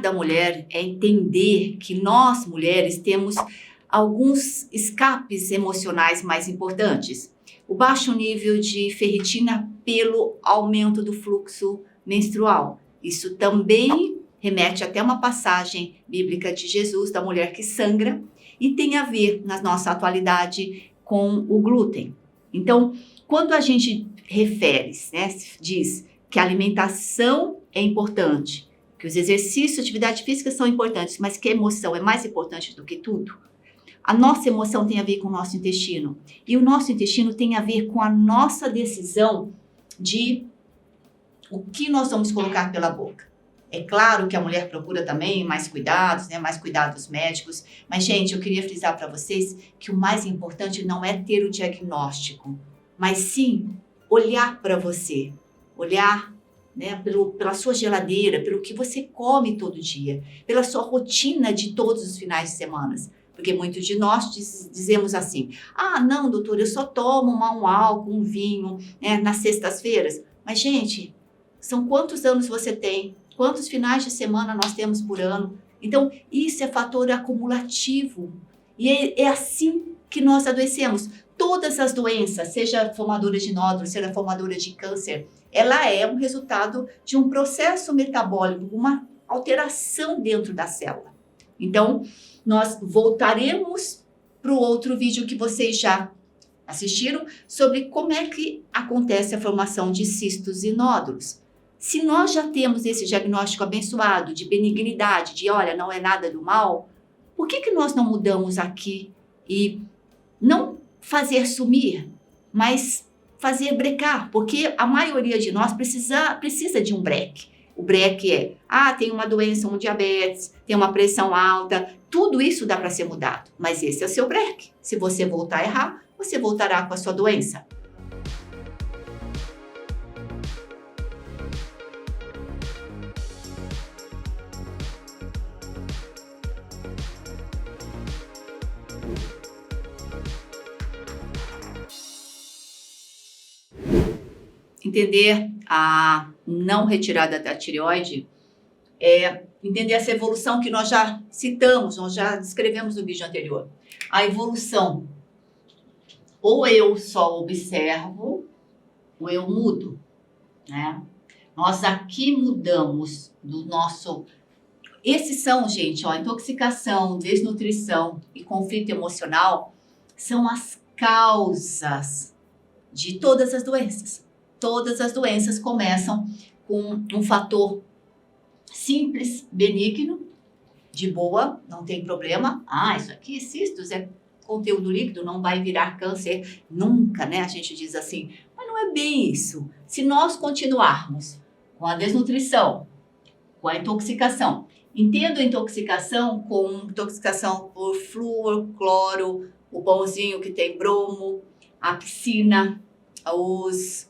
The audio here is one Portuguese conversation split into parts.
cuidar da mulher é entender que nós, mulheres, temos alguns escapes emocionais mais importantes. O baixo nível de ferritina pelo aumento do fluxo menstrual. Isso também remete até uma passagem bíblica de Jesus, da mulher que sangra, e tem a ver, na nossa atualidade, com o glúten. Então, quando a gente refere, né, diz que a alimentação é importante, que os exercícios, atividade física são importantes, mas que a emoção é mais importante do que tudo, a nossa emoção tem a ver com o nosso intestino. E o nosso intestino tem a ver com a nossa decisão de o que nós vamos colocar pela boca. É claro que a mulher procura também mais cuidados, né? Mais cuidados médicos. Mas, gente, eu queria frisar para vocês que o mais importante não é ter o diagnóstico, mas sim olhar para você. Olhar, né, pela sua geladeira, pelo que você come todo dia, pela sua rotina de todos os finais de semana. Porque muitos de nós dizemos assim, não, doutor, eu só tomo um álcool, um vinho, né, nas sextas-feiras. Mas, gente, são quantos anos você tem? Quantos finais de semana nós temos por ano? Então, isso é fator acumulativo. E é assim que nós adoecemos. Todas as doenças, seja formadora de nódulos, seja formadora de câncer, ela é um resultado de um processo metabólico, uma alteração dentro da célula. Então, nós voltaremos para o outro vídeo que vocês já assistiram sobre como é que acontece a formação de cistos e nódulos. Se nós já temos esse diagnóstico abençoado de benignidade, de olha, não é nada do mal, por que nós não mudamos aqui e não fazer sumir, mas fazer brecar? Porque a maioria de nós precisa de um break. O break é, tem uma doença, um diabetes, tem uma pressão alta, tudo isso dá para ser mudado. Mas esse é o seu break. Se você voltar a errar, você voltará com a sua doença. Entender a não retirada da tireoide é entender essa evolução que nós já citamos, nós já descrevemos no vídeo anterior. A evolução, ou eu só observo, ou eu mudo, né? Nós aqui mudamos do nosso... Esses são, gente, intoxicação, desnutrição e conflito emocional são as causas de todas as doenças. Todas as doenças começam com um fator simples, benigno, de boa, não tem problema. Isso aqui, cistos, é conteúdo líquido, não vai virar câncer nunca, né? A gente diz assim, mas não é bem isso. Se nós continuarmos com a desnutrição, com a intoxicação, entendo a intoxicação como intoxicação por flúor, cloro, o pãozinho que tem bromo, a piscina, os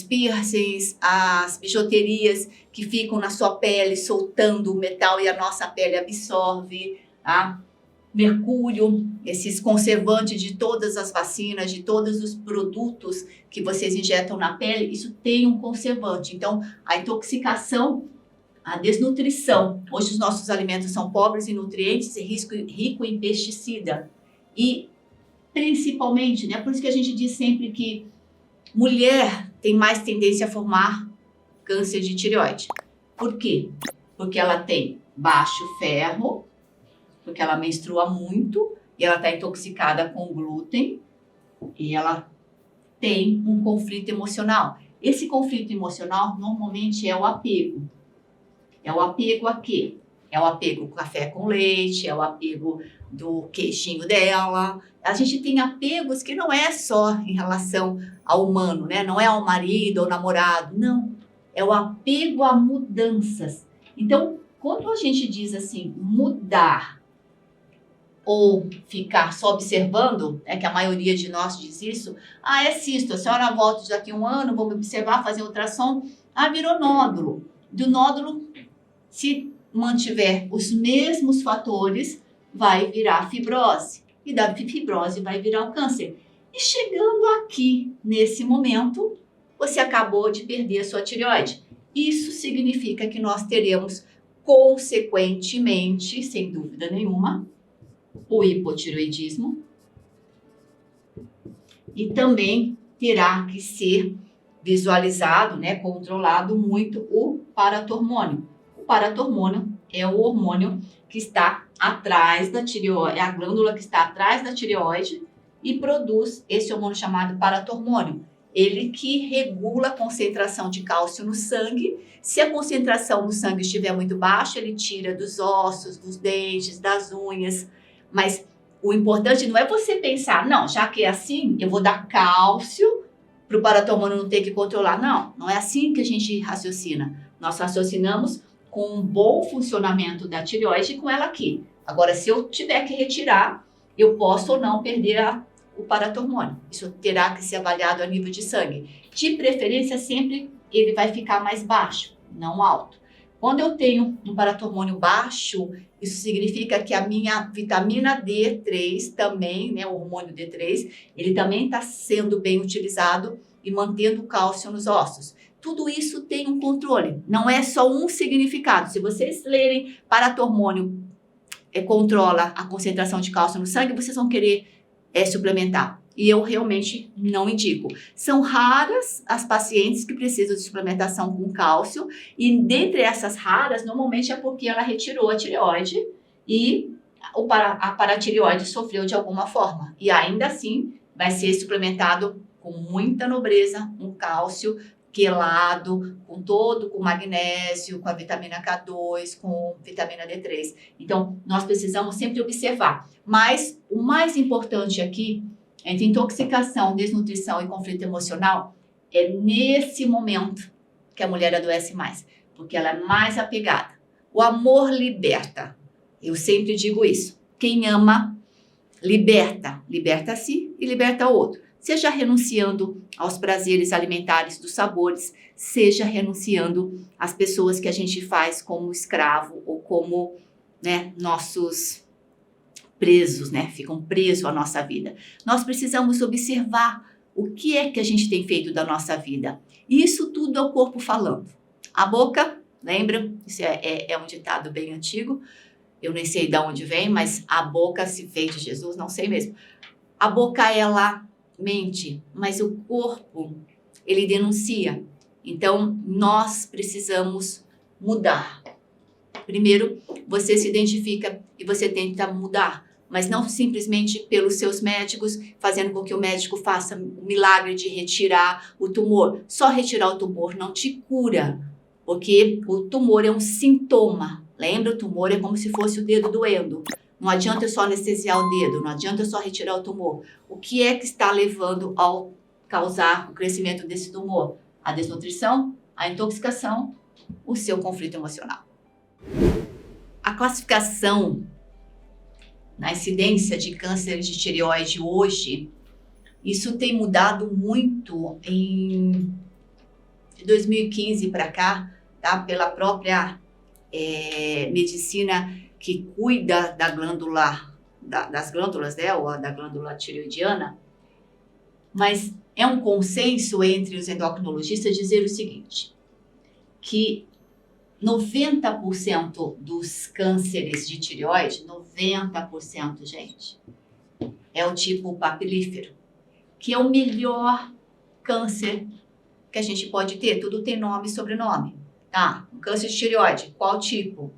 piercings, as bijuterias que ficam na sua pele soltando o metal e a nossa pele absorve, tá? Mercúrio, esses conservantes de todas as vacinas, de todos os produtos que vocês injetam na pele, isso tem um conservante. Então, a intoxicação, a desnutrição, hoje os nossos alimentos são pobres em nutrientes e rico em pesticida. E, principalmente, né, por isso que a gente diz sempre que mulher tem mais tendência a formar câncer de tireoide. Por quê? Porque ela tem baixo ferro, porque ela menstrua muito, e ela está intoxicada com glúten, e ela tem um conflito emocional. Esse conflito emocional normalmente é o apego. É o apego a quê? É o apego ao café com leite, é o apego do queijinho dela. A gente tem apegos que não é só em relação ao humano, né? Não é ao marido ou namorado, não. É o apego a mudanças. Então, quando a gente diz assim, mudar ou ficar só observando, que a maioria de nós diz isso, é cisto, a senhora volta daqui a um ano, vamos observar, fazer ultrassom, virou nódulo. Do nódulo, se mantiver os mesmos fatores, vai virar fibrose. E da fibrose vai virar o câncer. E chegando aqui, nesse momento, você acabou de perder a sua tireoide. Isso significa que nós teremos consequentemente, sem dúvida nenhuma, o hipotireoidismo, e também terá que ser visualizado, né, controlado muito o paratormônio. O paratormônio é o hormônio que está atrás da tireoide, é a glândula que está atrás da tireoide e produz esse hormônio chamado paratormônio. Ele que regula a concentração de cálcio no sangue. Se a concentração no sangue estiver muito baixa, ele tira dos ossos, dos dentes, das unhas. Mas o importante não é você pensar, não, já que é assim, eu vou dar cálcio para o paratormônio não ter que controlar. Não, não é assim que a gente raciocina. Nós raciocinamos com um bom funcionamento da tireoide e com ela aqui. Agora, se eu tiver que retirar, eu posso ou não perder o paratormônio. Isso terá que ser avaliado a nível de sangue. De preferência, sempre ele vai ficar mais baixo, não alto. Quando eu tenho um paratormônio baixo, isso significa que a minha vitamina D3 também, né, o hormônio D3, ele também está sendo bem utilizado e mantendo o cálcio nos ossos. Tudo isso tem um controle, não é só um significado. Se vocês lerem paratormônio controla a concentração de cálcio no sangue, vocês vão querer suplementar. E eu realmente não indico. São raras as pacientes que precisam de suplementação com cálcio, e dentre essas raras, normalmente é porque ela retirou a tireoide e a paratireoide sofreu de alguma forma. E ainda assim, vai ser suplementado com muita nobreza, um cálcio quelado, com magnésio, com a vitamina K2, com vitamina D3. Então, nós precisamos sempre observar. Mas o mais importante aqui, entre intoxicação, desnutrição e conflito emocional, é nesse momento que a mulher adoece mais, porque ela é mais apegada. O amor liberta. Eu sempre digo isso. Quem ama, liberta. Liberta a si e liberta o outro. Seja renunciando aos prazeres alimentares, dos sabores, seja renunciando às pessoas que a gente faz como escravo ou como, né, nossos presos, né? Ficam presos à nossa vida. Nós precisamos observar o que é que a gente tem feito da nossa vida. Isso tudo é o corpo falando. A boca, lembra? Isso é um ditado bem antigo. Eu nem sei de onde vem, mas a boca se veio de Jesus, não sei mesmo. A boca, ela mente, mas o corpo, ele denuncia. Então, nós precisamos mudar. Primeiro, você se identifica e você tenta mudar, mas não simplesmente pelos seus médicos, fazendo com que o médico faça o milagre de retirar o tumor. Só retirar o tumor não te cura, porque o tumor é um sintoma. Lembra? O tumor é como se fosse o dedo doendo. Não adianta eu só anestesiar o dedo, não adianta eu só retirar o tumor. O que é que está levando ao causar o crescimento desse tumor? A desnutrição, a intoxicação, o seu conflito emocional. A classificação na incidência de câncer de tireoide hoje, isso tem mudado muito de 2015 para cá, tá? Pela própria medicina que cuida da glândula, das glândulas, né, ou da glândula tireoidiana, mas é um consenso entre os endocrinologistas dizer o seguinte, que 90% dos cânceres de tireoide, 90%, gente, é o tipo papilífero, que é o melhor câncer que a gente pode ter. Tudo tem nome e sobrenome, tá? Um câncer de tireoide, qual tipo?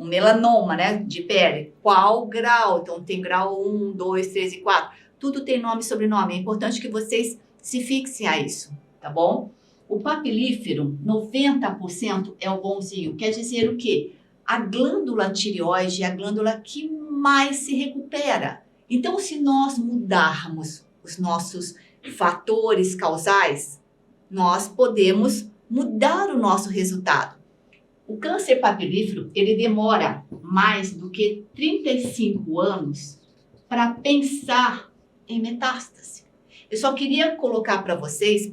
Um melanoma, né, de pele, qual grau? Então, tem grau 1, 2, 3 e 4. Tudo tem nome e sobrenome. É importante que vocês se fixem a isso, tá bom? O papilífero, 90% é o bonzinho. Quer dizer o quê? A glândula tireoide é a glândula que mais se recupera. Então, se nós mudarmos os nossos fatores causais, nós podemos mudar o nosso resultado. O câncer papilífero, ele demora mais do que 35 anos para pensar em metástase. Eu só queria colocar para vocês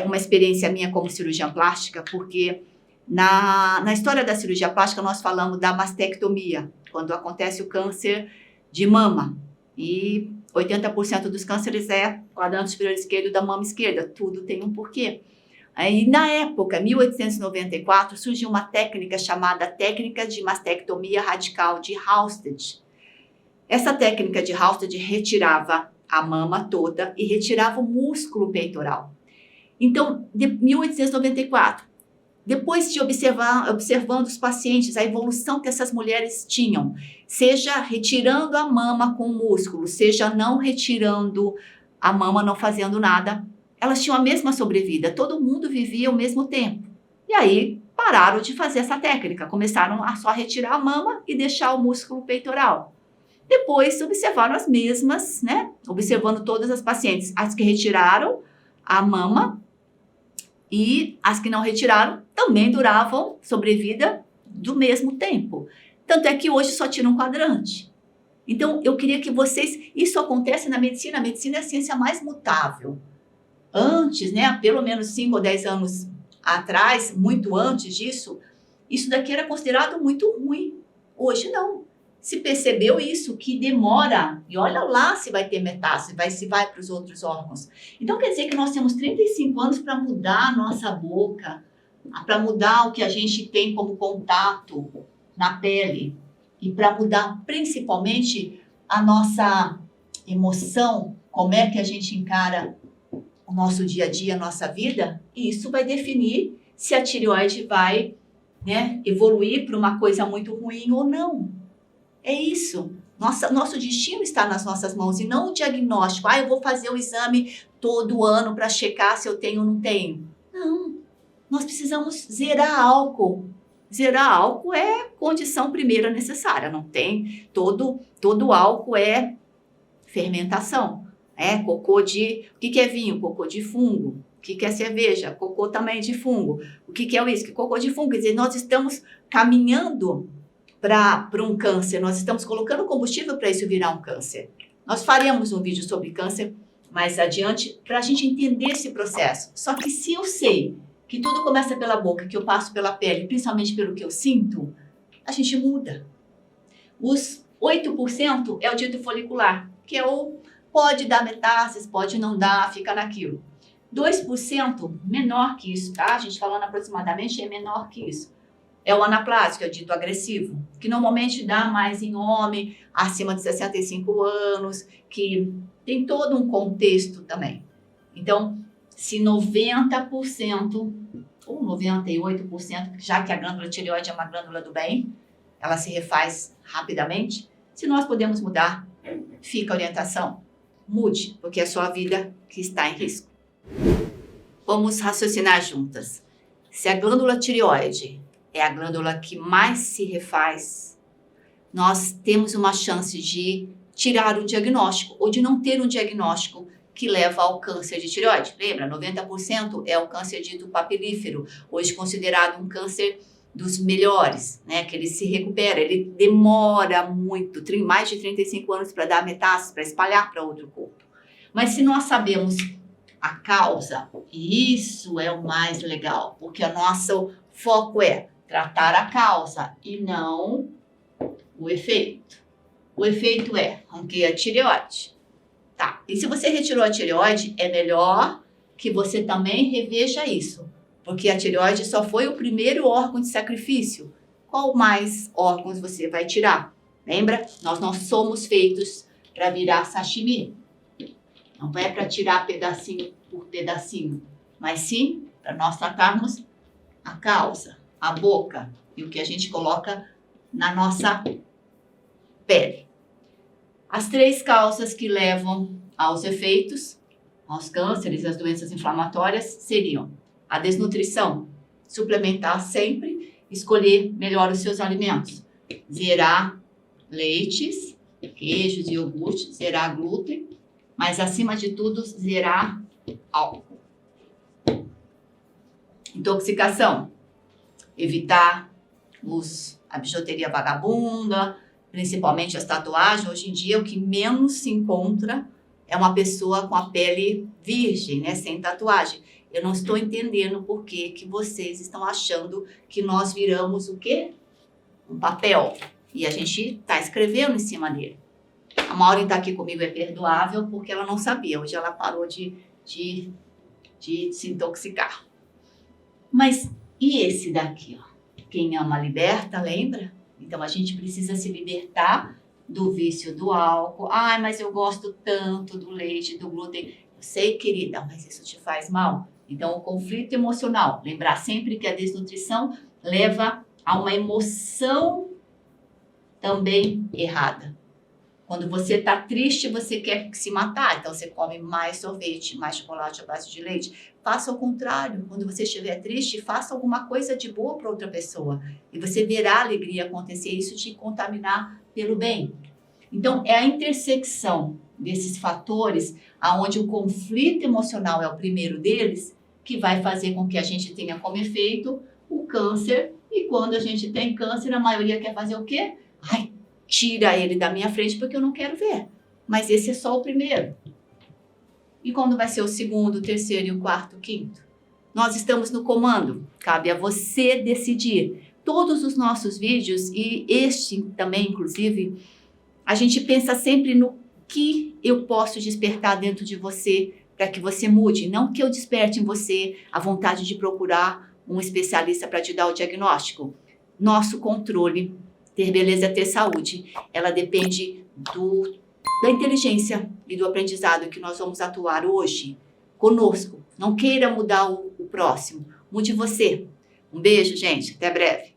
uma experiência minha como cirurgiã plástica, porque na história da cirurgia plástica nós falamos da mastectomia, quando acontece o câncer de mama. E 80% dos cânceres é quadrante superior esquerdo da mama esquerda. Tudo tem um porquê. Aí, na época, 1894, surgiu uma técnica chamada técnica de mastectomia radical de Halsted. Essa técnica de Halsted retirava a mama toda e retirava o músculo peitoral. Então, de 1894, depois de observando os pacientes, a evolução que essas mulheres tinham, seja retirando a mama com o músculo, seja não retirando a mama, não fazendo nada, elas tinham a mesma sobrevida, todo mundo vivia o mesmo tempo. E aí pararam de fazer essa técnica, começaram a só retirar a mama e deixar o músculo peitoral. Depois observaram as mesmas, né? Observando todas as pacientes, as que retiraram a mama e as que não retiraram também duravam sobrevida do mesmo tempo. Tanto é que hoje só tira um quadrante. Então, eu queria que vocês... Isso acontece na medicina. A medicina é a ciência mais mutável. Antes, né, pelo menos 5 ou 10 anos atrás, muito antes disso, isso daqui era considerado muito ruim. Hoje não. Se percebeu isso, que demora, e olha lá se vai ter metástase, se vai para os outros órgãos. Então, quer dizer que nós temos 35 anos para mudar a nossa boca, para mudar o que a gente tem como contato na pele, e para mudar principalmente a nossa emoção, como é que a gente encara o nosso dia a dia, a nossa vida, e isso vai definir se a tireoide vai, né, evoluir para uma coisa muito ruim ou não. É isso. Nosso destino está nas nossas mãos e não o diagnóstico. Eu vou fazer o exame todo ano para checar se eu tenho ou não tenho. Não. Nós precisamos zerar álcool. Zerar álcool é condição primeira necessária. Não tem. Todo álcool é fermentação. Cocô de... O que é vinho? Cocô de fungo. O que é cerveja? Cocô também de fungo. O que é uísque? Cocô de fungo. Quer dizer, nós estamos caminhando para um câncer, nós estamos colocando combustível para isso virar um câncer. Nós faremos um vídeo sobre câncer mais adiante para a gente entender esse processo. Só que se eu sei que tudo começa pela boca, que eu passo pela pele, principalmente pelo que eu sinto, a gente muda. Os 8% é o dito folicular, que é o pode dar metástases, pode não dar, fica naquilo. 2% menor que isso, tá? A gente falando aproximadamente é menor que isso. É o anaplásico, é o dito agressivo, que normalmente dá mais em homem, acima de 65 anos, que tem todo um contexto também. Então, se 90% ou 98%, já que a glândula tireoide é uma glândula do bem, ela se refaz rapidamente, se nós podemos mudar, fica a orientação. Mude, porque é a sua vida que está em risco. Vamos raciocinar juntas. Se a glândula tireoide é a glândula que mais se refaz, nós temos uma chance de tirar o diagnóstico ou de não ter um diagnóstico que leva ao câncer de tireoide. Lembra, 90% é o câncer dito papilífero, hoje considerado um câncer dos melhores, né? Que ele se recupera, ele demora muito, mais de 35 anos para dar metástase, para espalhar para outro corpo. Mas se nós sabemos a causa, e isso é o mais legal, porque o nosso foco é tratar a causa e não o efeito. O efeito é, arranquei a tireoide. Tá, e se você retirou a tireoide, é melhor que você também reveja isso. Porque a tireoide só foi o primeiro órgão de sacrifício. Qual mais órgãos você vai tirar? Lembra? Nós não somos feitos para virar sashimi. Não é para tirar pedacinho por pedacinho. Mas sim para nós tratarmos a causa, a boca e o que a gente coloca na nossa pele. As 3 causas que levam aos efeitos, aos cânceres, às doenças inflamatórias, seriam a desnutrição, suplementar sempre, escolher melhor os seus alimentos, zerar leites, queijos e iogurtes, zerar glúten, mas acima de tudo, zerar álcool. Intoxicação, evitar a bijuteria vagabunda, principalmente as tatuagens. Hoje em dia, o que menos se encontra é uma pessoa com a pele virgem, né, sem tatuagem. Eu não estou entendendo por que vocês estão achando que nós viramos o quê? Um papel. E a gente está escrevendo em cima dele. A Maureen está aqui comigo, é perdoável, porque ela não sabia. Hoje ela parou de se intoxicar. Mas e esse daqui, ó? Quem ama liberta, lembra? Então a gente precisa se libertar do vício do álcool. Ai, mas eu gosto tanto do leite, do glúten. Eu sei, querida, mas isso te faz mal. Então o conflito emocional, lembrar sempre que a desnutrição leva a uma emoção também errada. Quando você está triste, você quer se matar, então você come mais sorvete, mais chocolate à base de leite. Faça o contrário. Quando você estiver triste, faça alguma coisa de boa para outra pessoa. E você verá a alegria acontecer, isso te contaminar pelo bem. Então, é a intersecção desses fatores, aonde o conflito emocional é o primeiro deles, que vai fazer com que a gente tenha como efeito o câncer. E quando a gente tem câncer, a maioria quer fazer o quê? Ai, tira ele da minha frente porque eu não quero ver. Mas esse é só o primeiro. E quando vai ser o segundo, o terceiro e o quarto, o quinto? Nós estamos no comando. Cabe a você decidir. Todos os nossos vídeos, e este também, inclusive, a gente pensa sempre no que eu posso despertar dentro de você para que você mude. Não que eu desperte em você a vontade de procurar um especialista para te dar o diagnóstico. Nosso controle, ter beleza é ter saúde, ela depende da inteligência e do aprendizado que nós vamos atuar hoje conosco. Não queira mudar o próximo, mude você. Um beijo, gente, até breve.